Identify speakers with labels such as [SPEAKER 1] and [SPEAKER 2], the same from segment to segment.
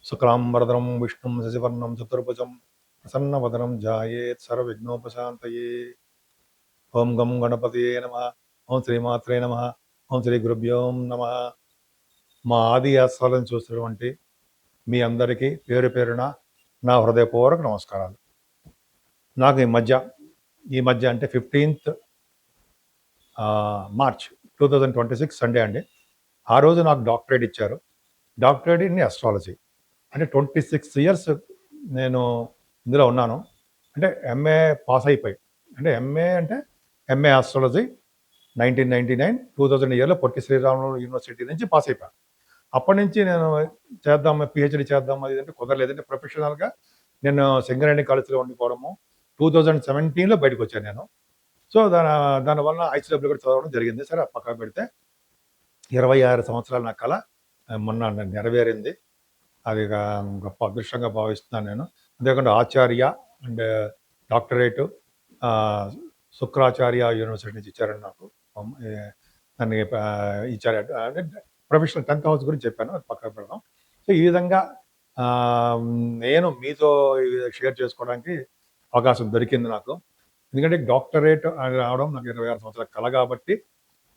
[SPEAKER 1] శుక్లాంబరధరం విష్ణుం శశివర్ణం చతుర్భుజం ప్రసన్నవదనం ధ్యాయేత్ సర్వవిఘ్నోపశాంతయే. ఓం గం గణపతియే నమః. ఓం శ్రీమాత్రే నమః. ఓం శ్రీ గురుభ్యో నమః. మా ఆది ఆస్వాలను చూసినటువంటి మీ అందరికీ పేరు పేరున నా హృదయపూర్వక నమస్కారాలు. నాకు ఈ మధ్య అంటే 15th మార్చ్ 2026 సండే అండి. ఆ రోజు నాకు డాక్టరేట్ ఇచ్చారు. Doctorate in astrology. అంటే 26 ఇయర్స్ నేను ఇందులో ఉన్నాను. అంటే ఎంఏ పాస్ అయిపోయి, అంటే ఎంఏ ఆస్ట్రాలజీ 1999 2000 ఇయర్లో పొట్టి శ్రీరాములు యూనివర్సిటీ నుంచి పాస్ అయిపోయాను. అప్పటి నుంచి నేను పిహెచ్డి చేద్దాం అది అంటే కుదరలేదంటే ప్రొఫెషనల్గా నేను సింగరేణి కాలేజీలో ఉండిపోవడము. 2017లో బయటకు వచ్చాను నేను. సో దానివల్ల ఐసీడబ్ల్యూ కూడా చదవడం జరిగింది. సరే పక్కన పెడితే 26 సంవత్సరాల నా కళ మొన్న నెరవేరింది. అది గొప్ప అదృష్టంగా భావిస్తున్నాను నేను. అంతేకాకుండా ఆచార్య అండ్ డాక్టరేటు శుక్రాచార్య యూనివర్సిటీ నుంచి ఇచ్చారండి నాకు. నన్ను ఇచ్చారు. అంటే ప్రొఫెషనల్ 10th హౌస్ గురించి చెప్పాను, అది పక్కన పెడదాం. సో ఈ విధంగా నేను మీతో షేర్ చేసుకోవడానికి అవకాశం దొరికింది నాకు. ఎందుకంటే డాక్టరేట్ రావడం నాకు 26 సంవత్సరాల కళ కాబట్టి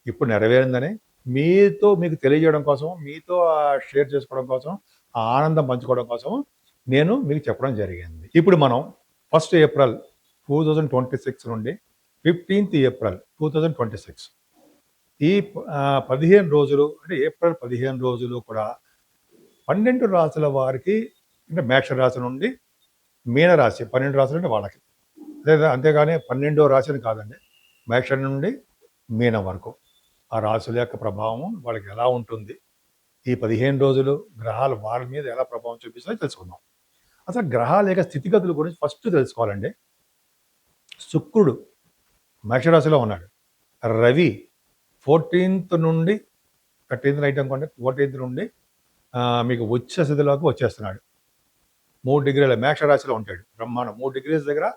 [SPEAKER 1] ఇప్పుడు నెరవేరిందని మీకు తెలియజేయడం కోసం, మీతో షేర్ చేసుకోవడం కోసం, ఆ ఆనందం పంచుకోవడం కోసం నేను మీకు చెప్పడం జరిగింది. ఇప్పుడు మనం 1st ఏప్రిల్ 2026 నుండి 15th ఏప్రిల్ 2026 ఈ 15 రోజులు, అంటే ఏప్రిల్ 15 రోజులు కూడా 12 రాశుల వారికి, అంటే మేష రాశి నుండి మీనరాశి 12 రాశులు అంటే వాళ్ళకి, అంతేగాని 12వ రాశిని కాదండి, మేష నుండి మీనం వరకు ఆ రాశుల యొక్క ప్రభావం వాళ్ళకి ఎలా ఉంటుంది, ఈ 15 రోజులు గ్రహాలు వాళ్ళ మీద ఎలా ప్రభావం చూపిస్తాయో తెలుసుకుందాం. అసలు గ్రహాల యొక్క స్థితిగతుల గురించి ఫస్ట్ తెలుసుకోవాలండి. శుక్రుడు మేషరాశిలో ఉన్నాడు. రవి 14th నుండి 13th నైట్ అనుకోండి, 14th నుండి మీకు ఉచ్చ స్థితిలోకి వచ్చేస్తున్నాడు. 3 డిగ్రీల మేషరాశిలో ఉంటాడు. బ్రహ్మాండం. 3 degrees దగ్గర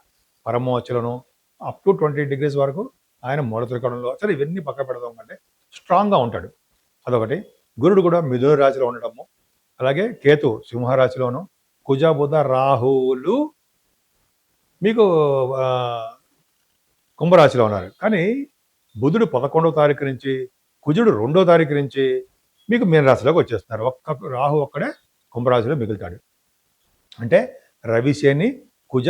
[SPEAKER 1] పరమోచ్చలను అప్ టు 20 degrees వరకు ఆయన మూల త్రికోణంలో. సరే ఇవన్నీ పక్క పెడదాం కంటే స్ట్రాంగ్గా ఉంటాడు. అదొకటి. గురుడు కూడా మిథున రాశిలో ఉండటము, అలాగే కేతు సింహరాశిలోను, కుజ బుధ రాహువులు మీకు కుంభరాశిలో ఉన్నారు. కానీ బుధుడు 11వ తారీఖు నుంచి, కుజుడు 2వ తారీఖు నుంచి మీకు మీనరాశిలోకి వచ్చేస్తున్నారు. రాహు ఒక్కడే కుంభరాశిలో మిగులుతాడు. అంటే రవి, శని, కుజ,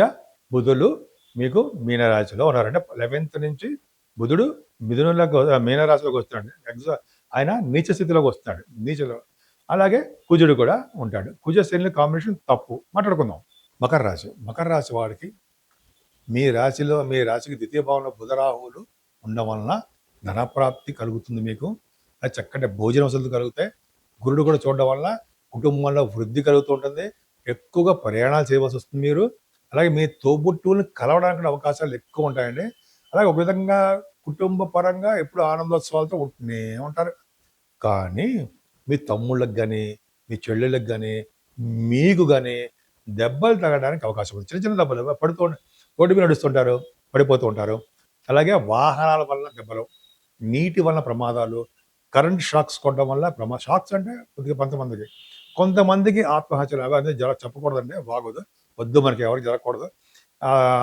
[SPEAKER 1] బుధులు మీకు మీనరాశిలో ఉన్నారు. అంటే 11th నుంచి బుధుడు మీనరాశిలోకి వస్తున్నాడు. ఆయన నీచ స్థితిలోకి వస్తున్నాడు, నీచలో. అలాగే కుజుడు కూడా ఉంటాడు. కుజ శని కాంబినేషన్ తప్పు. మాట్లాడుకుందాం. మకర రాశి వాడికి మీ రాశికి ద్వితీయ భావంలో బుధరాహువులు ఉండడం వలన ధనప్రాప్తి కలుగుతుంది. మీకు అది చక్కటి భోజన వసతులు కలుగుతాయి. గురుడు కూడా చూడడం వల్ల కుటుంబంలో వృద్ధి కలుగుతూ ఉంటుంది. ఎక్కువగా ప్రయాణాలు చేయవలసి వస్తుంది మీరు. అలాగే మీ తోబుట్టువులను కలవడానికి అవకాశాలు ఎక్కువ ఉంటాయండి. అలాగే ఒక విధంగా కుటుంబ పరంగా ఎప్పుడు ఆనందోత్సవాలతో ఉంటూనే ఉంటారు. కానీ మీ తమ్ముళ్ళకి కానీ, మీ చెల్లెళ్ళకి కానీ, మీకు కానీ దెబ్బలు తగ్గడానికి అవకాశం ఉంది. చిన్న చిన్న దెబ్బలు రోడ్డు మీద నడుస్తుంటారు, పడిపోతూ ఉంటారు. అలాగే వాహనాల వల్ల దెబ్బలు, నీటి వల్ల ప్రమాదాలు, కరెంట్ షాక్స్ కొట్టడం వల్ల షాక్స్ అంటే కొద్దిగా కొంతమందికి ఆత్మహత్యలు అవి అనేది చెప్పకూడదండి, బాగోదు, వద్దు, మనకి ఎవరికి జరగకూడదు.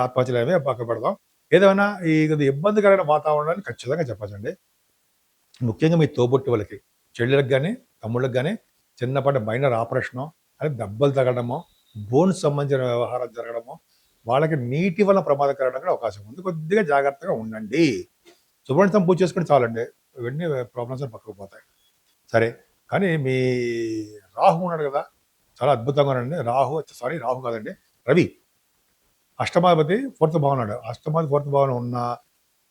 [SPEAKER 1] ఆత్మహత్యలు అవి పక్క పెడదాం. ఏదైనా ఈ ఇబ్బందికరమైన వాతావరణాన్ని ఖచ్చితంగా చెప్పచ్చండి. ముఖ్యంగా మీ తోబుట్టు వాళ్ళకి, చెల్లెలకు కానీ, తమ్ముళ్ళకి కానీ చిన్నపాటి మైనర్ ఆపరేషను, అది దెబ్బలు తగలడము, బోన్స్ సంబంధించిన వ్యవహారం జరగడము, వాళ్ళకి నీటి వల్ల ప్రమాదకరమైన కూడా అవకాశం ఉంది. కొద్దిగా జాగ్రత్తగా ఉండండి. సుబ్రహ్మణ్యం పూజ చేసుకుంటే చాలండి, ఇవన్నీ ప్రాబ్లమ్స్ పక్కకు పోతాయి. సరే, కానీ మీ రాహు ఉన్నాడు కదా, చాలా అద్భుతంగా ఉన్నాడండి. రాహు కాదండి, రవి అష్టమాధిపతి 4th భావన ఉన్నాడు. అష్టమాధి 4th భావన ఉన్న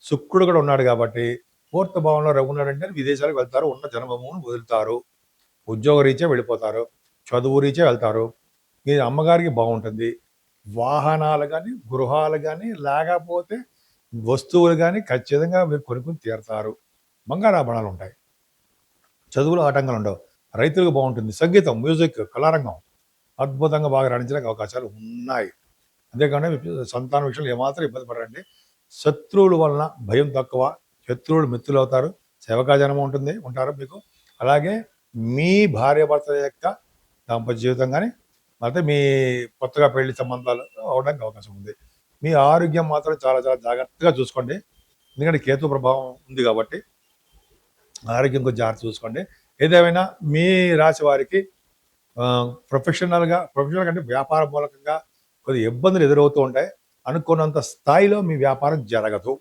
[SPEAKER 1] శుక్రుడు కూడా ఉన్నాడు కాబట్టి 4th భావంలో రవి ఉన్నాడంటే విదేశాలకు వెళ్తారు, ఉన్న జన్మభూమిని వదులుతారు, ఉద్యోగ రీత్యా వెళ్ళిపోతారు, చదువు రీత్యా వెళ్తారు. మీ అమ్మగారికి బాగుంటుంది. వాహనాలు కానీ, గృహాలు కానీ, లేకపోతే వస్తువులు కానీ ఖచ్చితంగా మీరు కొనుక్కుని తీరుతారు. బంగారాభరణాలు ఉంటాయి. చదువులో ఆటంకాలు ఉండవు. రైతులకు బాగుంటుంది. సంగీతం, మ్యూజిక్, కళారంగం అద్భుతంగా బాగా రాణించడానికి అవకాశాలు ఉన్నాయి. అంతేకాని సంతాన విషయంలో ఏమాత్రం ఇబ్బంది పడరండి. శత్రువుల వలన భయం తక్కువ, శత్రువులు మిత్రులు అవుతారు, సేవకాజనం ఉంటారు మీకు. అలాగే మీ భార్యాభర్తల యొక్క దాంపత్య జీవితం కానీ, అయితే మీ కొత్తగా పెళ్లి సంబంధాలు అవడానికి అవకాశం ఉంది. మీ ఆరోగ్యం మాత్రం చాలా చాలా జాగ్రత్తగా చూసుకోండి. ఎందుకంటే కేతు ప్రభావం ఉంది కాబట్టి ఆరోగ్యం కొంచెం జాగ్రత్త చూసుకోండి. ఏదేమైనా మీ రాశి వారికి ప్రొఫెషనల్ అంటే వ్యాపార మూలకంగా కొద్దిగా ఇబ్బందులు ఎదురవుతూ ఉంటాయి. అనుకున్నంత స్థాయిలో మీ వ్యాపారం జరగదు.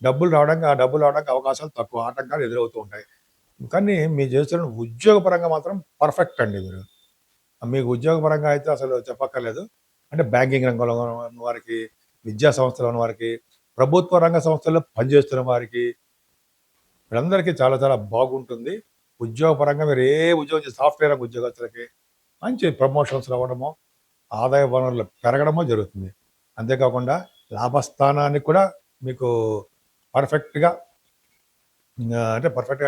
[SPEAKER 1] డబ్బులు రావడానికి అవకాశాలు తక్కువ, ఆటంకాలు ఎదురవుతూ ఉంటాయి. కానీ మీరు చేస్తున్న ఉద్యోగపరంగా మాత్రం పర్ఫెక్ట్ అండి మీరు. మీకు ఉద్యోగపరంగా అయితే అసలు చెప్పక్కర్లేదు. అంటే బ్యాంకింగ్ రంగంలో ఉన్న వారికి, విద్యా సంస్థలో ఉన్న వారికి, ప్రభుత్వ రంగ సంస్థల్లో పనిచేస్తున్న వారికి, వీళ్ళందరికీ చాలా చాలా బాగుంటుంది. ఉద్యోగపరంగా మీరు ఏ ఉద్యోగం సాఫ్ట్వేర్ రంగ ఉద్యోగస్తులకి మంచి ప్రమోషన్స్ రావడమో, ఆదాయ వనరులు పెరగడమో జరుగుతుంది. అంతేకాకుండా లాభస్థానానికి కూడా మీకు పర్ఫెక్ట్‌గా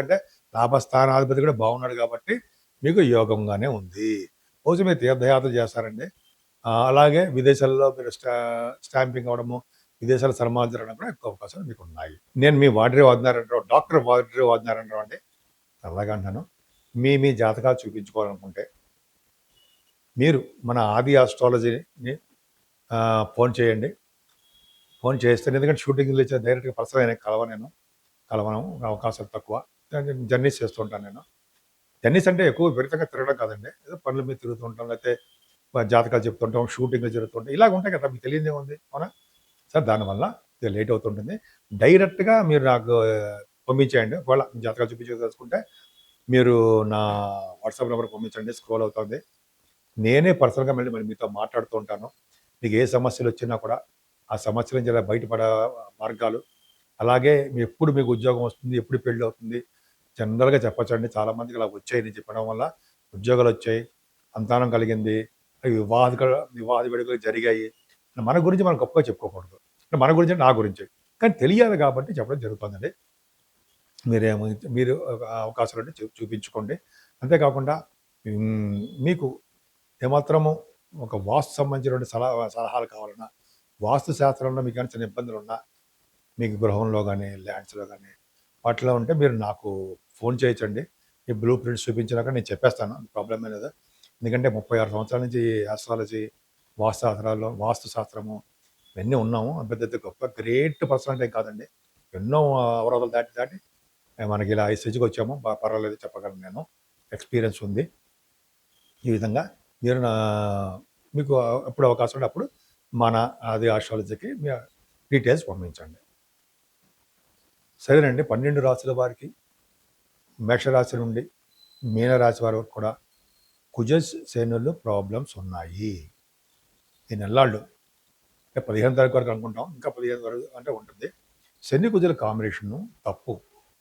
[SPEAKER 1] అంటే లాభస్థానాధిపతి కూడా బాగున్నాడు కాబట్టి మీకు యోగంగానే ఉంది. బహుశా మీరు తీర్థయాత్ర చేస్తారండి. అలాగే విదేశాల్లో మీరు స్టాంపింగ్ అవ్వడము, విదేశాల సన్మానాలు జరగడం కూడా ఎక్కువ అవకాశాలు మీకు ఉన్నాయి. నేను మీ వార్డరీ వాడినారంటారు, డాక్టర్ వార్డరీ వాడినారంటారు అండి. అలాగా అంటాను. మీ జాతకాలు చూపించుకోవాలనుకుంటే మీరు మన ఆది ఆస్ట్రాలజీని ఫోన్ చేయండి. ఫోన్ చేస్తే ఎందుకంటే షూటింగ్లు ఇచ్చే డైరెక్ట్గా పర్సనల్ అయినా కలవను అవకాశాలు తక్కువ. జర్నీస్ చేస్తూ ఉంటాను నేను. జర్నీస్ అంటే ఎక్కువ విపరీతంగా తిరగడం కాదండి. ఏదో పనుల మీద తిరుగుతూ ఉంటాం, లేకపోతే జాతకాలు చెప్తుంటాం, షూటింగ్లు జరుగుతుంటాయి, ఇలాగ ఉంటాయి కదా, మీకు తెలియదే ఉంది, అవునా సార్? దానివల్ల ఇది లేట్ అవుతుంటుంది. డైరెక్ట్గా మీరు నాకు పంపించేయండి. ఒకవేళ జాతకాలు చూపించదలుచుకుంటే మీరు నా వాట్సాప్ నెంబర్ పంపించండి, స్క్రోల్ అవుతుంది. నేనే పర్సనల్గా మళ్ళీ మీతో మాట్లాడుతూ ఉంటాను. మీకు ఏ సమస్యలు వచ్చినా కూడా ఆ సమస్యల నుంచి ఇలా బయటపడే మార్గాలు, అలాగే ఎప్పుడు మీకు ఉద్యోగం వస్తుంది, ఎప్పుడు పెళ్ళి అవుతుంది, జనరల్గా చెప్పచ్చండి. చాలామందికి ఇలా వచ్చాయి, నేను చెప్పడం వల్ల ఉద్యోగాలు వచ్చాయి, సంతానం కలిగింది, వివాహ వేడుకలు జరిగాయి. మన గురించి మనం గొప్పగా చెప్పుకోకూడదు. అంటే మన గురించి నా గురించి కానీ తెలియాలి కాబట్టి చెప్పడం జరుగుతుందండి. మీరు అవకాశాలు ఉంటే చూపించుకోండి. అంతేకాకుండా మీకు ఏమాత్రము ఒక వాస్తు సంబంధించినటువంటి సలహాలు కావాలన్నా, వాస్తు శాస్త్రంలో మీకు ఏమైనా చిన్న ఇబ్బందులున్నా, మీకు గృహంలో కానీ, ల్యాండ్స్లో కానీ వాటిలో ఉంటే మీరు నాకు ఫోన్ చేయొచ్చండి. ఈ బ్లూ ప్రింట్స్ చూపించినాక నేను చెప్పేస్తాను, ప్రాబ్లం లేదు. ఎందుకంటే 36 సంవత్సరాల నుంచి ఆస్ట్రాలజీ, వాస్తు శాస్త్రము ఇవన్నీ ఉన్నాము. పెద్ద గొప్ప గ్రేట్ పర్సనాలిటీ కాదండి. ఎన్నో అవరోధాలు దాటి మనకి ఇలా ఈ స్టేజ్కి వచ్చాము. పర్వాలేదు చెప్పగలను, నేను ఎక్స్పీరియన్స్ ఉంది. ఈ విధంగా మీరు మీకు ఎప్పుడు అవకాశం ఉంటే అప్పుడు మన ఆది ఆస్ట్రాలజీకి మీ డీటెయిల్స్ పంపించండి. సరేనండి. 12 రాశుల వారికి, మేషరాశి నుండి మీనరాశి వారి వరకు కూడా కుజ శనులు ప్రాబ్లమ్స్ ఉన్నాయి. ఈ నెల్లాళ్ళు అంటే 15 తారీఖు వరకు అనుకుంటాం, ఇంకా 15 వరకు అంటే ఉంటుంది. శని కుజుల కాంబినేషను తప్పు,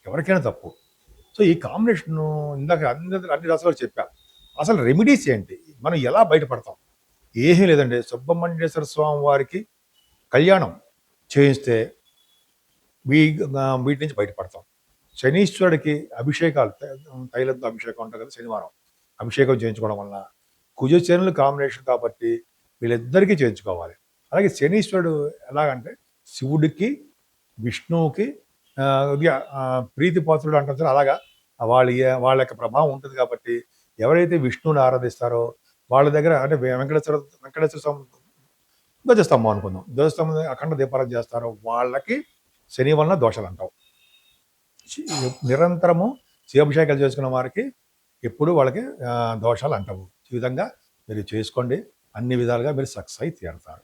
[SPEAKER 1] ఎవరికైనా తప్పు. సో ఈ కాంబినేషను ఇందాక అన్ని రాశులకు చెప్పాను. అసలు రెమెడీస్ ఏంటి, మనం ఎలా బయటపడతాం? ఏమీ లేదండి. సుబ్రహ్మణ్యేశ్వర స్వామి వారికి కళ్యాణం చేయిస్తే వీటి నుంచి బయటపడతాం. శనీశ్వరుడికి అభిషేకాలు, తైలంతో అభిషేకం ఉంటుంది కదా, శనివారం అభిషేకం చేయించుకోవడం వలన కుజశనుల కాంబినేషన్ కాబట్టి వీళ్ళిద్దరికీ చేయించుకోవాలి. అలాగే శనీశ్వరుడు ఎలాగంటే శివుడికి, విష్ణువుకి ప్రీతిపాత్రుడు అంటారు సార్, అలాగా వాళ్ళ యొక్క ప్రభావం ఉంటుంది కాబట్టి ఎవరైతే విష్ణువుని ఆరాధిస్తారో వాళ్ళ దగ్గర అంటే వెంకటేశ్వర స్వామి ధ్వజస్తంభం అనుకుందాం, ధ్వజస్తంభం అఖండ దీపారాధన చేస్తారో వాళ్ళకి శని వలన దోషాలు అంటావు. నిరంతరము శివాభిషేకాలు చేసుకున్న వారికి ఎప్పుడు వాళ్ళకి దోషాలు అంటావు. ఈ విధంగా మీరు చేసుకోండి, అన్ని విధాలుగా మీరు సక్సెస్ అయి తీరుతారు.